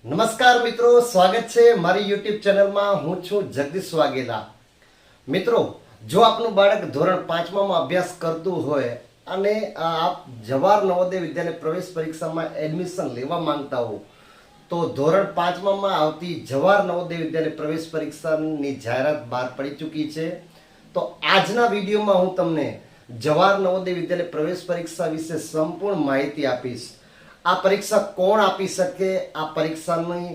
નમસ્કાર મિત્રો, સ્વાગત છે મારી યુટ્યુબ ચેનલમાં. હું છું જગદીશ વાઘેલા. મિત્રો, જો આપનું બાળક ધોરણ 5માં અભ્યાસ કરતું હોય અને આપ જવાહર નવોદય વિદ્યાલય પ્રવેશ પરીક્ષામાં એડમિશન લેવા માંગતા હો તો ધોરણ 5માં આવતી જવાહર નવોદય વિદ્યાલય પ્રવેશ પરીક્ષાની જાહેરાત બહાર પડી ચૂકી છે. તો આજના વિડીયોમાં હું તમને જવાહર નવોદય વિદ્યાલય પ્રવેશ પરીક્ષા વિશે સંપૂર્ણ માહિતી આપીશ. આ પરીક્ષા કોણ આપી શકે, આ પરીક્ષાની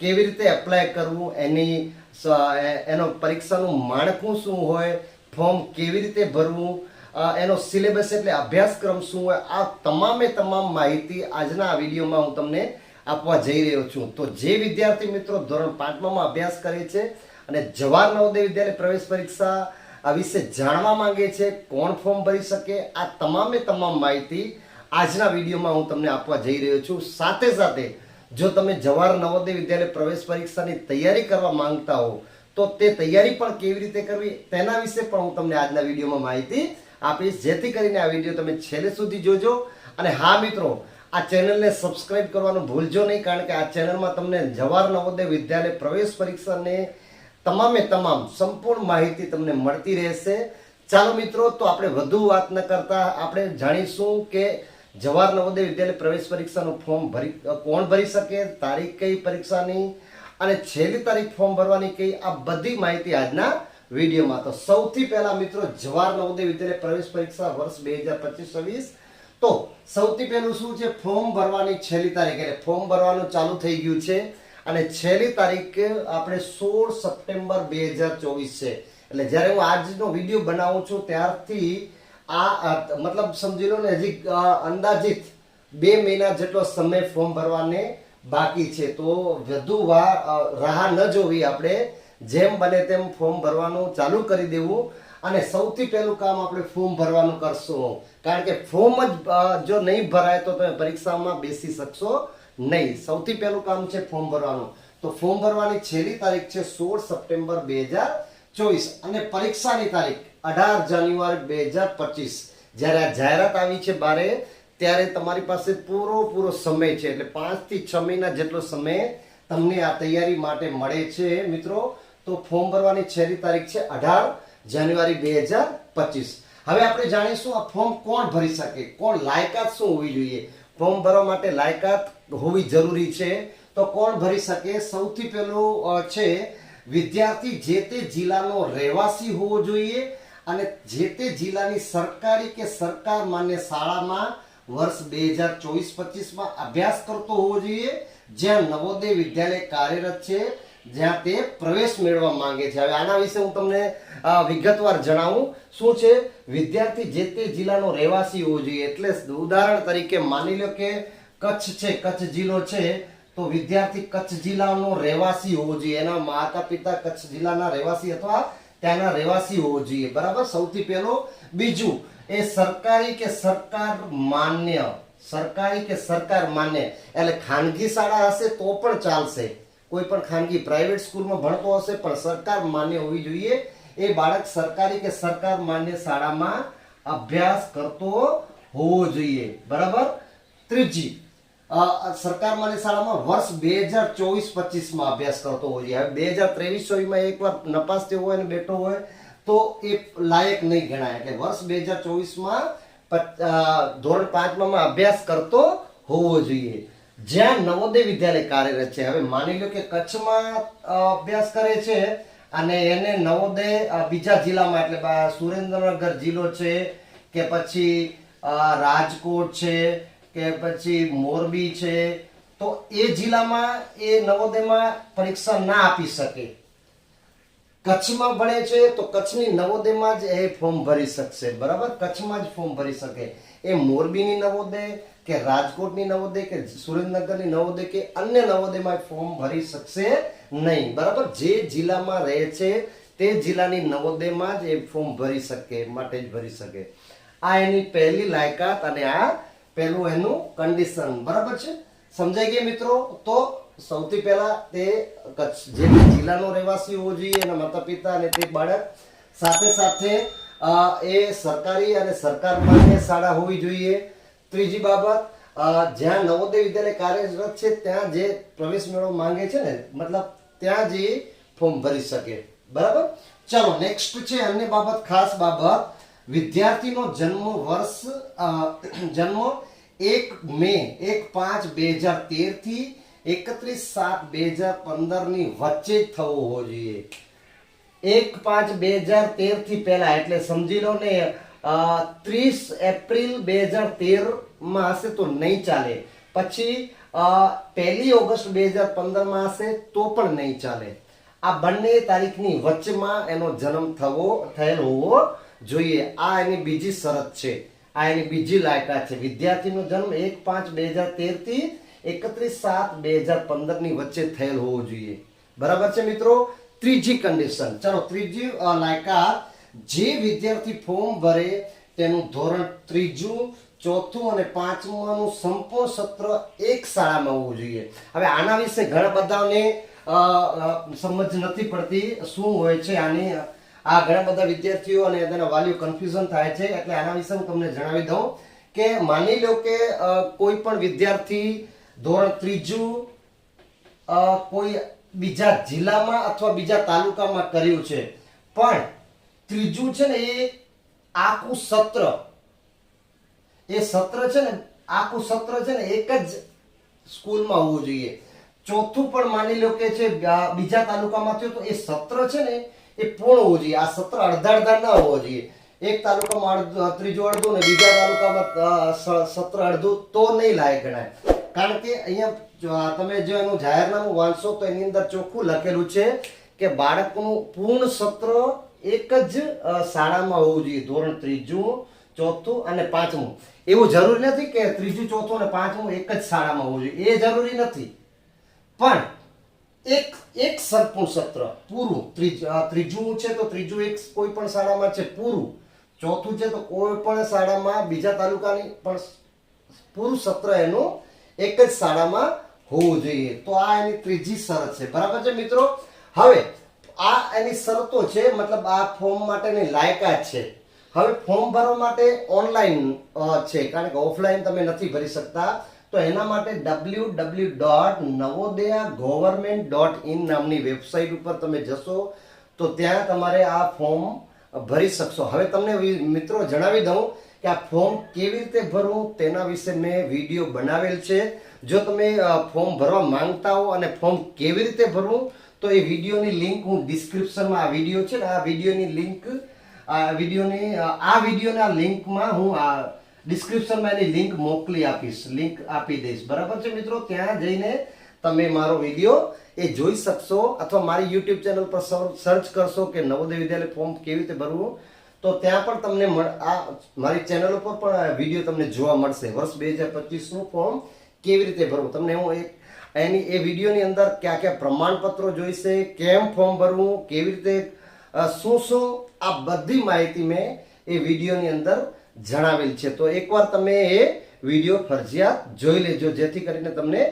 કેવી રીતે એપ્લાય કરવું, એનો પરીક્ષાનું માળખું શું હોય, ફોર્મ કેવી રીતે ભરવું, એનો સિલેબસ એટલે અભ્યાસક્રમ શું હોય, આ તમામ માહિતી આજના આ વિડીયોમાં હું તમને આપવા જઈ રહ્યો છું. તો જે વિદ્યાર્થી મિત્રો ધોરણ 5માં અભ્યાસ કરે છે અને જવાહર નવોદય વિદ્યાલય પ્રવેશ પરીક્ષા આ વિશે જાણવા માંગે છે, કોણ ફોર્મ ભરી શકે, આ તમામ માહિતી આજના વિડીયોમાં હું તમને આપવા જઈ રહ્યો છું. સાથે સાથે જો તમે જવાહર નવોદય વિદ્યાલય પ્રવેશ પરીક્ષાની તૈયારી કરવા માંગતા હો તો તે તૈયારી પણ કેવી રીતે કરવી તેના વિશે પણ હું તમને આજના વિડીયોમાં માહિતી આપીશ, જેથી કરીને આ વિડીયો તમે છેલ્લે સુધી જોજો. અને હા મિત્રો, આ ચેનલને સબસ્ક્રાઇબ કરવાનું ભૂલજો નહીં, કારણ કે આ ચેનલમાં તમને જવાહર નવોદય વિદ્યાલય પ્રવેશ પરીક્ષાને તમામ સંપૂર્ણ માહિતી તમને મળતી રહેશે. ચાલો મિત્રો, તો આપણે વધુ વાત ન કરતા આપણે જાણીશું કે જવાહર નવોદય વિદ્યાલય પ્રવેશ પરીક્ષાનું ફોર્મ કોણ ભરી શકે, તારીખ કઈ પરીક્ષાની અને છેલ્લી તારીખ ફોર્મ ભરવાની કઈ, આ બધી માહિતી આજના વિડીયોમાં. તો સૌથી પહેલા મિત્રો જવાહર નવોદય વિદ્યાલય પ્રવેશ પરીક્ષા વર્ષ 2025-26. તો સૌથી પહેલું શું છે, ફોર્મ ભરવાની છેલ્લી તારીખ, એટલે ફોર્મ ભરવાનું ચાલુ થઈ ગયું છે અને છેલ્લી તારીખ આપણે 16 સપ્ટેમ્બર 2024 છે. એટલે જ્યારે હું આજનો વિડીયો બનાવું છું ત્યારથી આ મતલબ સમજી લો ને હજી અંદાજિત 2 મહિના જેટલો સમય ફોર્મ ભરવાને બાકી છે. તો વધુ રાહ ન જોવી, આપણે જેમ બને તેમ ફોર્મ ભરવાનું ચાલુ કરી દેવું અને સૌથી પહેલું કામ આપણે ફોર્મ ભરવાનું કરશું, કારણ કે ફોર્મ જ જો નહીં ભરાય તો તમે પરીક્ષામાં બેસી શકશો નહીં. સૌથી પહેલું કામ છે ફોર્મ ભરવાનું. તો ફોર્મ ભરવાની છેલ્લી તારીખ છે 16 સપ્ટેમ્બર 2024 અને પરીક્ષાની તારીખ 18 જાન્યુઆરી 2025. જ્યારે આ જાહેરાત આવી છે બારે, ત્યારે તમારી પાસે પૂરો સમય છે, એટલે 5 થી 6 મહિના જેટલો સમય તમને આ તૈયારી માટે મળે છે મિત્રો. તો ફોર્મ ભરવાની છેલ્લી તારીખ છે 18 જાન્યુઆરી 2025. હવે આપણે જાણીશું આ ફોર્મ કોણ ભરી શકે, કોણ લાયકાત શું હોવી જોઈએ, ફોર્મ ભરવા માટે લાયકાત હોવી જરૂરી છે. તો કોણ ભરી શકે, સૌથી પહેલું છે વિદ્યાર્થી જે તે જિલ્લાનો રહેવાસી હોવો જોઈએ અને જે તે જિલ્લાની સરકારી કે સરકાર માન્ય શાળામાં વર્ષ 2024-25માં અભ્યાસ કરતો હોવો જોઈએ, જ્યાં નવોદય વિદ્યાલય કાર્યરત છે, જ્યાં તે પ્રવેશ મેળવવા માંગે છે. હવે આના વિશે હું તમને વિગતવાર જણાવું. શું છે, વિદ્યાર્થી જે તે જિલ્લાનો રહેવાસી હોવો જોઈએ. એટલે ઉદાહરણ તરીકે માની લો કે કચ્છ છે, કચ્છ જિલ્લો છે, તો વિદ્યાર્થી કચ્છ જિલ્લાનો રહેવાસી હોવો જોઈએ, એના માતા પિતા કચ્છ જિલ્લાના રહેવાસી અથવા ત્યાંના રહેવાસી હોવો જોઈએ, બરાબર. સૌથી પહેલો. બીજું, એ સરકારી કે સરકાર માન્ય, સરકારી કે સરકાર માન્ય એટલે ખાનગી શાળા હશે તો પણ ચાલશે, કોઈ પણ ખાનગી પ્રાઇવેટ સ્કૂલમાં ભણતો હશે પણ સરકાર માન્ય હોવી જોઈએ. એ બાળક સરકારી કે સરકાર માન્ય શાળામાં અભ્યાસ કરતો હોવો જોઈએ, બરાબર. ત્રીજી, સરકાર માન્ય શાળામાં વર્ષ 2024-25માં અભ્યાસ કરતો હોવો જોઈએ. હવે 2023-24માં એકવાર નપાસ થયો હોય અને બેઠો હોય તો એ લાયક નહીં ગણાય. એટલે વર્ષ 2024માં ધોરણ 5માં અભ્યાસ કરતો હોવો જોઈએ, જ્યાં નવોદય વિદ્યાલય કાર્યરત છે. હવે માની લો કે કચ્છમાં અભ્યાસ કરે છે અને એને નવોદય બીજા જિલ્લામાં, એટલે સુરેન્દ્રનગર જિલ્લો છે કે પછી રાજકોટ છે કે પછી મોરબી છે, તો એ જિલ્લામાં એ નવોદયમાં પરીક્ષા ના આપી શકે. કચ્છમાં ભણે છે તો કચ્છની નવોદયમાં જ એ ફોર્મ ભરી શકશે, બરાબર. કચ્છમાં જ ફોર્મ ભરી શકે. એ મોરબીની નવોદય કે રાજકોટની નવોદય કે સુરેન્દ્રનગરની નવોદય કે અન્ય નવોદયમાં ફોર્મ ભરી શકશે નહીં, બરાબર. જે જિલ્લામાં રહે છે તે જિલ્લાની નવોદયમાં જ એ ફોર્મ ભરી શકે, માટે જ ભરી શકે. આ એની પહેલી લાયકાત અને આ પહેલું એનું કન્ડિશન, બરાબર છે. સમજાઈ ગયા મિત્રો? તો સૌથી પહેલા તે કચ્છ જે જિલ્લાનો રહેવાસી હોવો જોઈએ, એના માતા પિતા અને તે બાળક, સાથે એ સરકારી અને સરકાર માન્ય શાળા હોવી જોઈએ. ત્રીજી બાબત, જ્યાં નવોદય વિદ્યાલય કાર્યરત છે ત્યાં જે પ્રવેશ મેળો માંગે છે ને, મતલબ ત્યાં જે ફોર્મ ભરી શકે. બરાબર. ચલો નેક્સ્ટ છે અન્ય બાબત, ખાસ બાબત, વિદ્યાર્થીનો જન્મ વર્ષ જન્મ 1 મે 1/5/2013 થી 31/7/2015 ની વચ્ચે જ થવો હોવો જોઈએ. 1/5/2013 થી પહેલા એટલે સમજી લો ને 30 એપ્રિલ 2013 માં હશે તો નહીં ચાલે. પછી 1 ઓગસ્ટ 2015 માં હશે તો પણ નહીં ચાલે. આ બંને તારીખની વચ્ચેમાં એનો જન્મ થયેલ હોવો જોઈએ. આ એની બીજી શરત છે, આ એની બીજી લાયકાત છે. વિદ્યાર્થીનો જન્મ 1/5/2013 થી 31/7/2015 ની વચ્ચે થયેલ હોવો જોઈએ. બરાબર છે મિત્રો. ત્રીજી કન્ડિશન, ચલો ત્રીજી લાયકાત, જે વિદ્યાર્થી ફોર્મ ભરે તેનું ધોરણ 3, 4 અને 5માનું સંપૂર્ણ સત્ર એક શાળામાં હોવું જોઈએ. હવે આના વિશે ઘણા બધાને સમજ નથી પડતી શું હોય છે આની. આ ઘણા બધા વિદ્યાર્થીઓ અને તેના વાલીઓ કન્ફ્યુઝન થાય છે, એટલે આના વિશે હું તમને જણાવી દઉં કે માની લો કે કોઈ પણ વિદ્યાર્થી ધોરણ 3 કોઈ બીજા જિલ્લામાં અથવા બીજા તાલુકામાં કર્યું છે, પણ ત્રીજું છે ને એ આખું સત્ર, એ સત્ર છે ને આખું સત્ર છે ને એક જ સ્કૂલમાં હોવું જોઈએ. ચોથું પણ માની લો કે છે બીજા તાલુકામાં થયું તો એ સત્ર છે ને એ પૂર્ણ હોવું જોઈએ. આ સત્ર અડધા ના હોવો જોઈએ. એક તાલુકામાં ત્રીજું અડધું ને બીજા તાલુકામાં સત્ર અડધું તો નહીં લાયક ગણાય. કારણ કે અહીંયા તમે જો એનું જાહેરનામું વાંચશો તો એની અંદર ચોખ્ખું લખેલું છે કે બાળકનું પૂર્ણ સત્ર એક જ શાળામાં હોવું જોઈએ. ધોરણ 3, 4 અને 5મું. એવું જરૂરી નથી કે 3, 4 અને 5મું એક જ શાળામાં હોવું જોઈએ, એ જરૂરી નથી. પણ એક સંપૂર્ણ સત્ર પૂરું, ત્રીજું છે તો ત્રીજું એક કોઈ પણ શાળામાં છે પૂરું, ચોથું છે તો કોઈ પણ શાળામાં બીજા તાલુકાની પણ પૂરું સત્ર એનું એક જ શાળામાં હોવું જોઈએ. તો આ એની ત્રીજી શરત છે. બરાબર છે મિત્રો. હવે આ એની શરતો છે, મતલબ આ ફોર્મ માટેની લાયકાત છે. હવે ફોર્મ ભરવા માટે ઓનલાઈન છે, કારણ કે ઓફલાઈન તમે નથી ભરી શકતા. તો એના માટે www.navodaya.government.in નામની વેબસાઇટ ઉપર તમે જશો તો ત્યાં તમારે આ ફોર્મ ભરી શકશો. હવે તમને મિત્રો જણાવી દઉં કે આ ફોર્મ કેવી રીતે ભરવું તેના વિશે મેં વિડીયો બનાવેલ છે. જો તમે ફોર્મ ભરવા માંગતા હો અને ફોર્મ કેવી રીતે ભરવું તો એ વિડીયોની લિંક હું ડિસ્ક્રિપ્શનમાં, આ વિડીયો છે ને આ વિડીયોની લિંક, આ વિડીયોના લિંકમાં હું આ ડિસ્ક્રિપ્શનમાં એની લિંક મોકલી આપીશ, લિંક આપી દઈશ. બરાબર છે મિત્રો. ત્યાં જઈને તમે મારો વિડીયો એ જોઈ શકશો, અથવા મારી યુટ્યુબ ચેનલ પર સર્ચ કરશો કે નવોદય વિદ્યાલય ફોર્મ કેવી રીતે ભરવું તો ત્યાં પણ તમને આ મારી ચેનલ ઉપર પણ વિડીયો તમને જોવા મળશે. વર્ષ 2025નું ફોર્મ કેવી રીતે ભરવું. તમને હું એ વિડીયોની અંદર કયા કયા પ્રમાણપત્રો જોઈશે, કેમ ફોર્મ ભરવું, કેવી રીતે શું આ બધી માહિતી મેં એ વિડીયોની અંદર જણાવેલ છે. તો એકવાર તમે એ વિડીયો ફરજિયાત જોઈ લેજો, જેથી કરીને તમને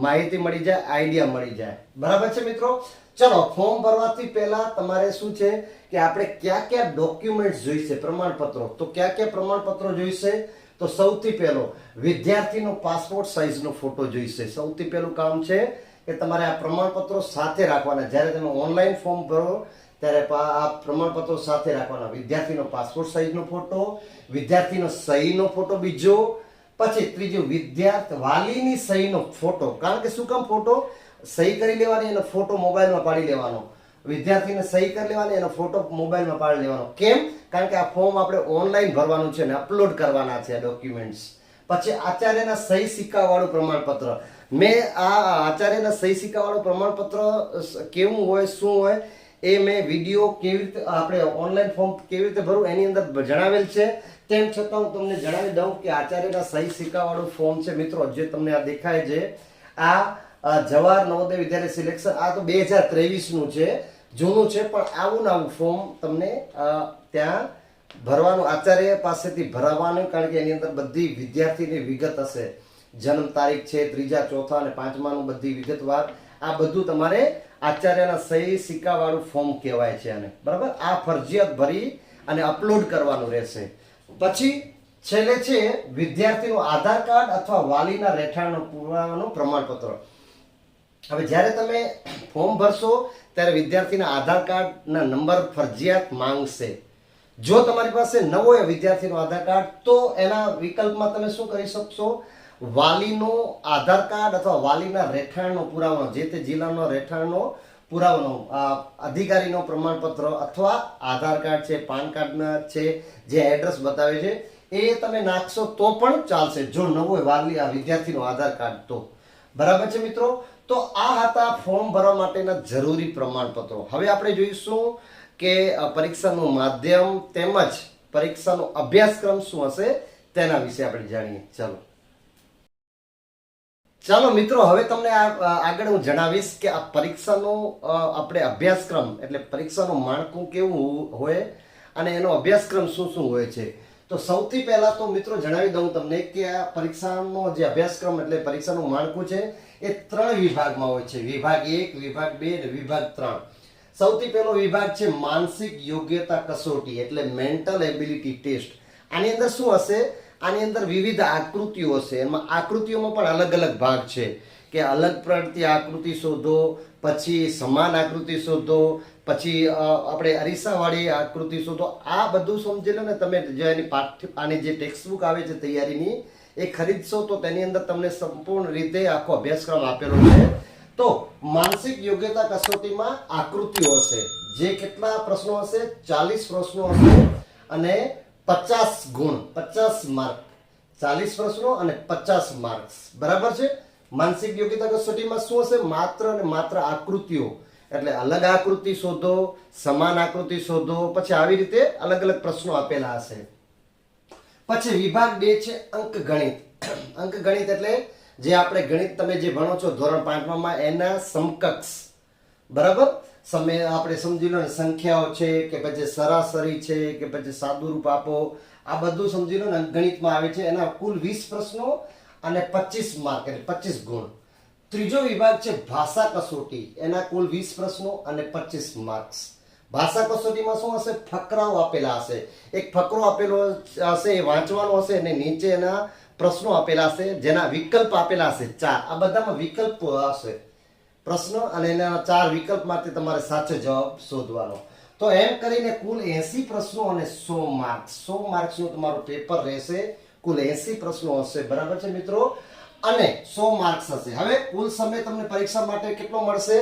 માહિતી મળી જાય, આઈડિયા મળી જાય. બરાબર છે મિત્રો. ચલો ફોર્મ ભરવાથી પહેલા તમારે શું છે કે આપણે કયા કયા ડોક્યુમેન્ટ્સ જોઈશે, પ્રમાણપત્રો. તો કયા કયા પ્રમાણપત્રો જોઈશે તો સૌથી પહેલો વિદ્યાર્થીનો પાસપોર્ટ સાઇઝનો ફોટો જોઈશે. સૌથી પહેલું કામ છે કે તમારે આ પ્રમાણપત્રો સાથે રાખવાના. જ્યારે તમે ઓનલાઈન ફોર્મ ભરો ત્યારે આ પ્રમાણપત્રો સાથે રાખવાના. વિદ્યાર્થીનો પાસપોર્ટ સાઇઝનો ફોટો, વિદ્યાર્થીનો સહીનો ફોટો બીજો, પછી ત્રીજું વાલીની સહીનો ફોટો. કારણ કે શું કામ ફોટો? સહી કરી લેવાની, એનો ફોટો મોબાઈલમાં પાડી લેવાનો. વિદ્યાર્થીને સહી કરી લેવાની, એનો ફોટો મોબાઈલમાં પાડી લેવાનો. કેમ? કારણ કે આ ફોર્મ આપણે ઓનલાઈન ભરવાનું છે અને અપલોડ કરવાના છે આ ડોક્યુમેન્ટ્સ. પછી આચાર્યના સહી સિક્કા વાળું પ્રમાણપત્ર. મેં આ આચાર્યના સહી સિક્કા વાળું પ્રમાણપત્ર કેવું હોય, શું હોય એ મેં વિડીયો કેવી રીતે આપણે ઓનલાઈન ફોર્મ કેવી રીતે ભરવું એની અંદર જણાવેલ છે. તેમ છતાં હું તમને જણાવી દઉં કે આચાર્યના સહી સિક્કા વાળું ફોર્મ છે મિત્રો, જે તમને આ દેખાય છે, આ જવાહર નવોદય વિદ્યાલય સિલેક્શન. આ તો 2023નું છે, જૂનું છે, પણ આવું નવું ફોર્મ તમને ત્યાં ભરવાનું, આચાર્ય પાસેથી ભરાવાનું. કારણ કે એની અંદર બધી વિદ્યાર્થીની વિગત હશે, જન્મ તારીખ છે, 3, 4 અને 5માનું બધી વિગતવાર. આ બધું તમારે આચાર્યના સહી સિક્કા વાળું ફોર્મ કહેવાય છે આને. બરાબર. આ ફરજિયાત ભરી અને અપલોડ કરવાનું રહેશે. પછી છેલ્લે છે વિદ્યાર્થીનું આધાર કાર્ડ અથવા વાલીના રહેઠાણનો પુરાવાનું પ્રમાણપત્ર. હવે જ્યારે તમે ફોર્મ ભરશો ત્યારે વિદ્યાર્થીના આધાર કાર્ડના નંબર ફરજિયાત માંગશે. જો તમારી પાસે ન હોય વિદ્યાર્થીનો આધાર કાર્ડ તો એના વિકલ્પમાં તમે શું કરી શકશો, વાલીનો આધાર કાર્ડ અથવા વાલીના રહેઠાણનો પુરાવાનો, જે તે જિલ્લાનો રહેઠાણનો પુરાવાનો, અધિકારીનો પ્રમાણપત્ર અથવા આધાર કાર્ડ છે, પાન કાર્ડના છે, જે એડ્રેસ બતાવે છે એ તમે નાખશો તો પણ ચાલશે, જો ન હોય વાલી વિદ્યાર્થીનો આધાર કાર્ડ તો. બરાબર છે મિત્રો? તો આ હતા ફોર્મ ભરવા માટેના જરૂરી પ્રમાણપત્રો. હવે આપણે જોઈશું કે પરીક્ષાનું માધ્યમ તેમજ પરીક્ષાનો અભ્યાસક્રમ શું હશે તેના વિશે આપણે જાણીએ. ચાલો મિત્રો, હવે તમને આગળ હું જણાવીશ કે આ પરીક્ષાનો આપણે અભ્યાસક્રમ એટલે પરીક્ષાનું માળખું કેવું હોય અને એનો અભ્યાસક્રમ શું શું હોય છે. તો સૌથી પહેલા તો મિત્રો જણાવી દઉં તમને કે આ પરીક્ષાનો જે અભ્યાસક્રમ એટલે પરીક્ષાનું માળખું છે એ 3 વિભાગમાં હોય છે. વિભાગ 1, વિભાગ 2 અને વિભાગ 3. સૌથી પહેલો વિભાગ છે માનસિક યોગ્યતા કસોટી એટલે મેન્ટલ એબિલિટી ટેસ્ટ. આની અંદર શું હશે, આની અંદર વિવિધ આકૃતિઓ હશે. એમાં આકૃતિઓમાં પણ અલગ અલગ ભાગ છે કે અલગ પ્રવૃત્તિ આકૃતિ શોધો, પછી સમાન આકૃતિ શોધો, પછી આપણે અરીસાવાળી આકૃતિ શોધો. આ બધું સમજી લો ને તમે. જે એની આની જે ટેક્સ્ટબુક આવે છે તૈયારીની એ ખરીદશો તો તેની અંદર તમને સંપૂર્ણ રીતે આખો અભ્યાસક્રમ આપેલો છે. તો માનસિક યોગ્યતા કસોટીમાં આકૃતિઓ હશે. જે કેટલા પ્રશ્નો હશે? 40 પ્રશ્નો હશે અને 50 ગુણ, 50 માર્ક. 40 પ્રશ્નો અને 50 માર્ક્સ. બરાબર છે? માનસિક યોગ્યતા કસોટીમાં શું હશે? માત્ર અને માત્ર આકૃતિઓ એટલે અલગ આકૃતિ શોધો, સમાન આકૃતિ શોધો, પછી આવી રીતે અલગ અલગ પ્રશ્નો આપેલા હશે. પછી વિભાગ 2 છે અંકગણિત. અંકગણિત એટલે જે આપણે ગણિત તમે જે ભણો છો ધોરણ 5માં એના સમકક્ષ. બરાબર? આપણે સમજી લો ને, સંખ્યાઓ છે કે પછી સરાસરી છે કે પછી સાદુરૂપ આપો, આ બધું સમજી લો ને ગણિતમાં આવે છે. એના કુલ 20 પ્રશ્નો અને 25 માર્ક એટલે 25 ગુણ. ત્રીજો વિભાગ છે ભાષા કસોટી. એના કુલ 20 પ્રશ્નો અને 25 માર્ક્સ. ભાષા કસોટીમાં શું હશે? ફકરાઓ આપેલા હશે. એક ફકરો આપેલો હશે, એ વાંચવાનો હશે અને નીચે એના પ્રશ્નો આપેલા હશે જેના વિકલ્પ આપેલા હશે 4. આ બધામાં વિકલ્પ હશે પ્રશ્ન અને એના 4 વિકલ્પમાંથી તમારે સાચો જવાબ શોધવાનો. તો એમ કરીને કુલ 80 પ્રશ્નો અને 100 માર્ક્સ. 100 માર્ક્સનું તમારું પેપર રહેશે. કુલ 80 પ્રશ્નો હશે. બરાબર છે મિત્રો? અને 100 માર્ક્સ હશે. હવે કુલ સમય તમને પરીક્ષા માટે કેટલો મળશે?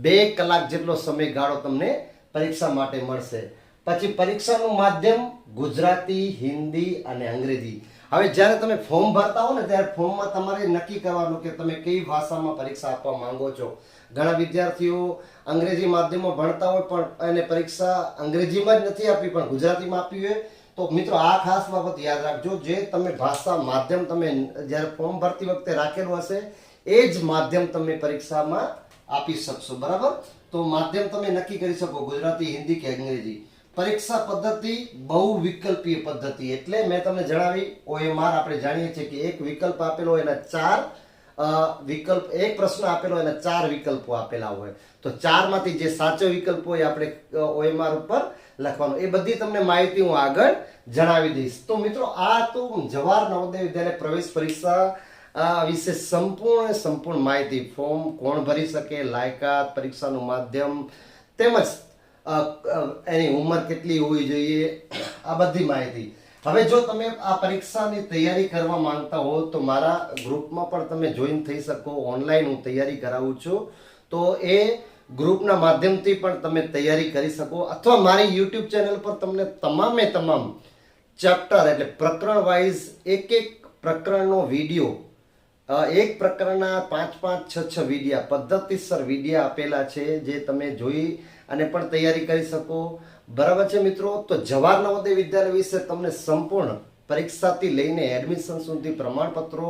2 કલાક જેટલો સમયગાળો તમને પરીક્ષા માટે મળશે. પછી પરીક્ષાનું માધ્યમ ગુજરાતી, હિન્દી અને અંગ્રેજી. હવે જ્યારે તમે ફોર્મ ભરતા હો ને ત્યારે ફોર્મમાં તમારે નક્કી કરવાનું કે તમે કઈ ભાષામાં પરીક્ષા આપવા માંગો છો. ઘણા વિદ્યાર્થીઓ અંગ્રેજી માધ્યમમાં ભણતા હોય પણ એને પરીક્ષા અંગ્રેજીમાં જ નથી આપી પણ ગુજરાતીમાં આપી હોય. તો મિત્રો આ ખાસ બાબત યાદ રાખજો. જે તમે ભાષા માધ્યમ તમે જ્યારે ફોર્મ ભરતી વખતે રાખેલું હશે એ જ માધ્યમ તમે પરીક્ષામાં આપી શકશો. બરાબર? તો માધ્યમ તમે નક્કી કરી શકો, ગુજરાતી, હિન્દી કે અંગ્રેજી. પરીક્ષા પદ્ધતિ બહુવિકલ્પીય પદ્ધતિ એટલે મેં તમને જણાવી OMR. આપણે જાણીએ છીએ કે એક વિકલ્પ આપેલો હોય એના 4 વિકલ્પ, એક પ્રશ્ન આપેલો એના 4 વિકલ્પો આપેલા હોય. તો 4 માંથી જે સાચો વિકલ્પ હોય આપણે OMR ઉપર લખવાનો. એ બધી તમને માહિતી હું આગળ જણાવી દઈશ. તો મિત્રો આ તો જવાહર નવોદય વિદ્યાલય પ્રવેશ પરીક્ષા વિશે સંપૂર્ણ માહિતી. ફોર્મ કોણ ભરી શકે, લાયકાત, પરીક્ષાનું માધ્યમ તેમજ એની ઉંમર કેટલી હોવી જોઈએ, આ બધી માહિતી. હવે જો તમે આ પરીક્ષાની તૈયારી કરવા માંગતા હો તો મારા ગ્રુપમાં પણ તમે જોઈન થઈ શકો. ઓનલાઈન હું તૈયારી કરાવું છું. તો એ ગ્રુપના માધ્યમથી પણ તમે તૈયારી કરી શકો અથવા મારી YouTube ચેનલ પર તમને તમામ ચેપ્ટર એટલે પ્રકરણ વાઇઝ એક પ્રકરણનો વિડીયો, એક પ્રકરણના 5 6 વિડીયા, પદ્ધતિસર વિડીયા આપેલા છે જે તમે જોઈ અને પણ તૈયારી કરી શકો. બરાબર છે મિત્રો? તો જવાહર નવોદય વિદ્યાલય વિશે તમને સંપૂર્ણ પરીક્ષાથી લઈને એડમિશન સુધી પ્રમાણપત્રો,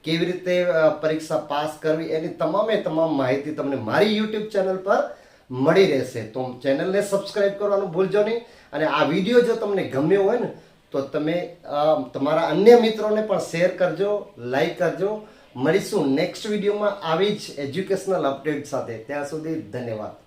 કેવી રીતે પરીક્ષા પાસ કરવી, એની તમામ માહિતી તમને મારી YouTube ચેનલ પર મળી રહેશે. તો ચેનલને સબસ્ક્રાઇબ કરવાનું ભૂલજો નહીં. અને આ વિડીયો જો તમને ગમ્યો હોય ને તો તમે તમારા અન્ય મિત્રોને પણ શેર કરજો, લાઈક કરજો. મળીશું નેક્સ્ટ વિડીયોમાં આવી જ એજ્યુકેશનલ અપડેટ સાથે. ત્યાં સુધી ધન્યવાદ.